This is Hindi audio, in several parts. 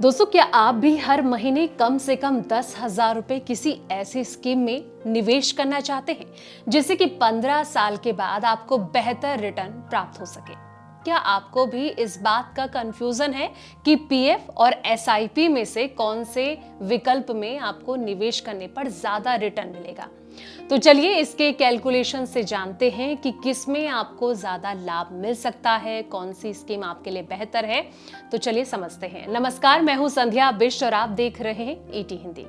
दोस्तों, क्या आप भी हर महीने कम से कम 10,000 रुपए किसी ऐसी स्कीम में निवेश करना चाहते हैं जिससे कि 15 साल के बाद आपको बेहतर रिटर्न प्राप्त हो सके? क्या आपको भी इस बात का कंफ्यूजन है कि पीएफ और एसआईपी में से कौन से विकल्प में आपको निवेश करने पर ज्यादा रिटर्न मिलेगा? तो चलिए इसके कैलकुलेशन से जानते हैं कि किस में आपको ज्यादा लाभ मिल सकता है, कौन सी स्कीम आपके लिए बेहतर है। तो चलिए समझते हैं। नमस्कार, मैं हूं संध्या बिष्ट और आप देख रहे हैं ईटी हिंदी।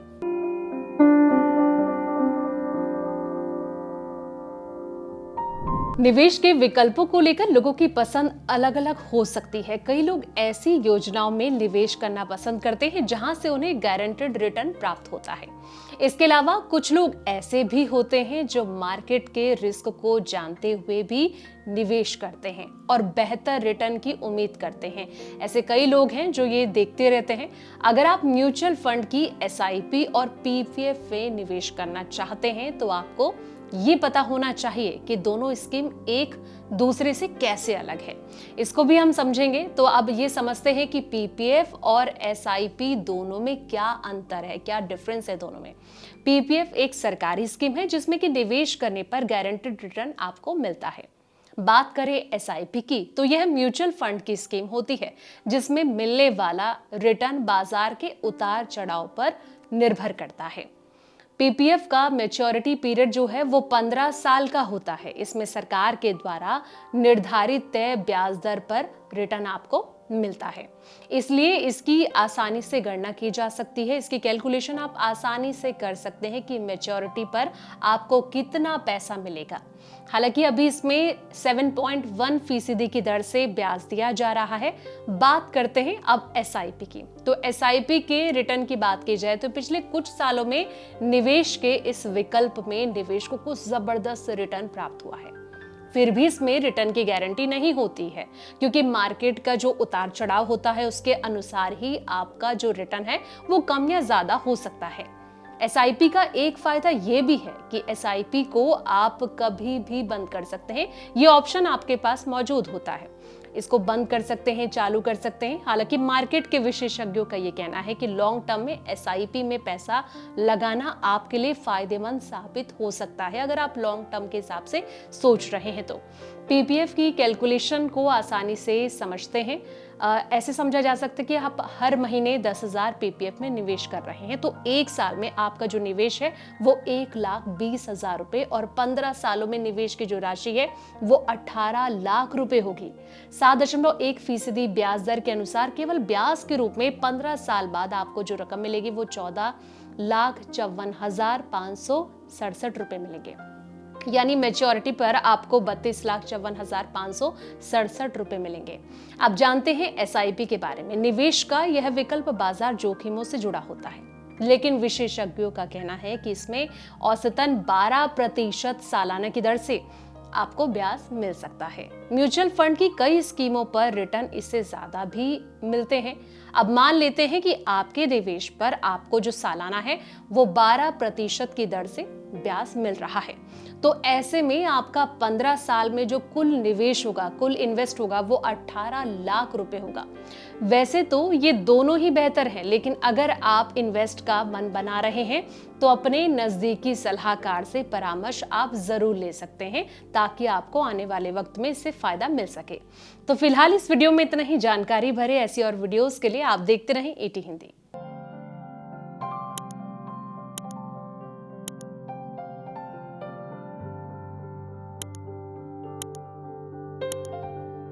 निवेश के विकल्पों को लेकर लोगों की पसंद अलग अलग हो सकती है। कई लोग ऐसी योजनाओं में निवेश करना पसंद करते हैं जहां से उन्हें गारंटेड रिटर्न प्राप्त होता है। इसके अलावा कुछ लोग ऐसे भी होते हैं जो मार्केट के रिस्क को जानते हुए भी निवेश करते हैं और बेहतर रिटर्न की उम्मीद करते हैं। ऐसे कई लोग हैं जो ये देखते रहते हैं। अगर आप म्यूचुअल फंड की एसआईपी और पीपीएफ में निवेश करना चाहते हैं तो आपको ये पता होना चाहिए कि दोनों स्कीम एक दूसरे से कैसे अलग है। इसको भी हम समझेंगे। तो अब ये समझते हैं कि पीपीएफ और एसआईपी दोनों में क्या अंतर है, क्या डिफरेंस है दोनों में। पीपीएफ एक सरकारी स्कीम है जिसमें कि निवेश करने पर गारंटेड रिटर्न आपको मिलता है। बात करें एसआईपी की तो यह म्यूचुअल फंड की स्कीम होती है जिसमें मिलने वाला रिटर्न बाजार के उतार चढ़ाव पर निर्भर करता है। पीपीएफ का मैच्योरिटी पीरियड जो है वो 15 साल का होता है। इसमें सरकार के द्वारा निर्धारित तय ब्याज दर पर रिटर्न आपको मिलता है, इसलिए इसकी आसानी से गणना की जा सकती है। इसकी कैलकुलेशन आप आसानी से कर सकते हैं कि मैच्योरिटी पर आपको कितना पैसा मिलेगा। हालांकि अभी इसमें 7.1% की दर से ब्याज दिया जा रहा है। बात करते हैं अब एसआईपी की। तो एसआईपी के रिटर्न की बात की जाए तो पिछले कुछ सालों में निवेश के इस विकल्प में निवेशकों को जबरदस्त रिटर्न प्राप्त हुआ है। फिर भी इसमें रिटर्न की गारंटी नहीं होती है क्योंकि मार्केट का जो उतार चढ़ाव होता है उसके अनुसार ही आपका जो रिटर्न है वो कम या ज्यादा हो सकता है। एसआईपी का एक फायदा ये भी है कि एसआईपी को आप कभी भी बंद कर सकते हैं। ये ऑप्शन आपके पास मौजूद होता है। इसको बंद कर सकते हैं, चालू कर सकते हैं। हालांकि मार्केट के विशेषज्ञों का ये कहना है कि लॉन्ग टर्म में एसआईपी में पैसा लगाना आपके लिए फायदेमंद साबित हो सकता है अगर आप लॉन्ग टर्म के हिसाब से सोच रहे हैं तो। पीपीएफ की कैलकुलेशन को आसानी से समझते हैं। ऐसे समझा जा सकता है कि आप हर महीने 10,000 पीपीएफ में निवेश कर रहे हैं तो एक साल में आपका जो निवेश है वो 1,20,000 रुपए और 15 सालों में निवेश की जो राशि है वो 18 लाख रुपए होगी। 7.1% ब्याज दर के अनुसार केवल ब्याज के रूप में 15 साल बाद आपको जो रकम मिलेगी वो 14,54,567 रुपए मिलेंगे। यानी मैच्योरिटी पर आपको 32,54,567 रुपए मिलेंगे। आप जानते हैं एसआईपी के बारे में। निवेश का यह विकल्प बाजार जोखिमों से जुड़ा होता है, लेकिन विशेषज्ञों का कहना है कि इसमें औसतन 12% सालाना की दर से आपको ब्याज मिल सकता है। म्यूचुअल फंड की कई स्कीमों पर रिटर्न इससे ज्यादा भी मिलते हैं। अब मान लेते हैं कि आपके निवेश पर आपको जो सालाना है वो 12% की दर से ब्याज मिल रहा है। तो ऐसे में आपका 15 साल में जो कुल निवेश होगा, कुल इन्वेस्ट होगा वो 18 लाख रुपए होगा। वैसे तो ये दोनों ही बेहतर हैं, लेकिन अगर आप इन्वेस्ट का मन बना रहे हैं तो अपने नजदीकी सलाहकार से परामर्श आप जरूर ले सकते हैं ताकि आपको आने वाले वक्त में इससे फायदा मिल सके। तो फिलहाल इस वीडियो में इतना ही। जानकारी भरे ऐसी और वीडियोस के लिए आप देखते रहें ईटी हिंदी।